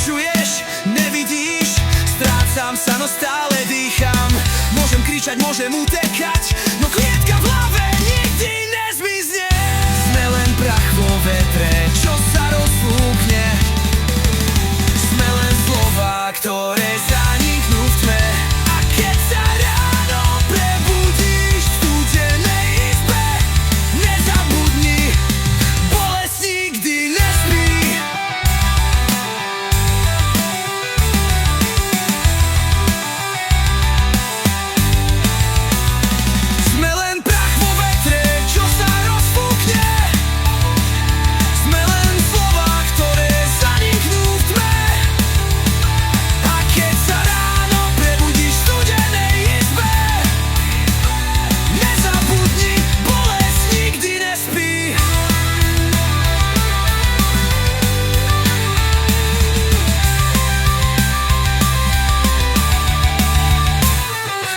nepočuješ, nevidíš, strácam sa, no stále dýcham. Môžem kričať, môžem utekať, no klietka v hlave nikdy nezmizne. Sme len prach vo vetre, čo sa rozfúkne. Sme len slova, ktoré zaniknú v tme. A keď sa ráno prebudíš v studenej izbe, nezabudni, bolesť nikdy nespí. Sme len prach vo vetre, čo sa rozfúkne. Sme len slova, ktoré zaniknú v tme. A keď sa ráno prebudíš v studenej izbe, nezabudni, bolesť nikdy nespí.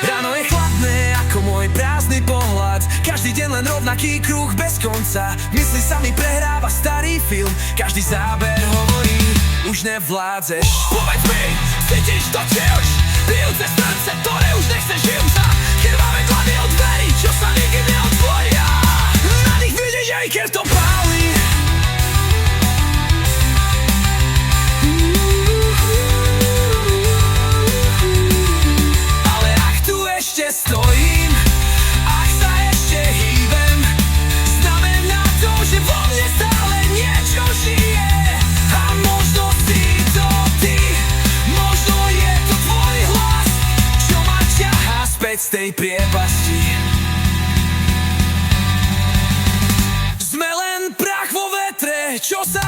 Ráno je chladné ako môj prázdny pohľad. Každý deň len rovnaký kruh bez konca. Mysli sa mi prehráva starý film. Každý záber hovorí, už nevládzeš. Povedz mi, cítiš to tiež? Bijúce srdce, ktoré už nechceš vyúca. Krvavé dlany od dverí, čo sa nikdy neotvoria. Na nich vidíš, aj keď to pálí. Ale ak tu ešte stojím, ak sa ešte hýbem, znamená to, že vo mne stále niečo žije. A možno si to ty, možno je to tvoj hlas, čo ma ťahá späť z tej priepasti. Sme len prach vo vetre, čo sa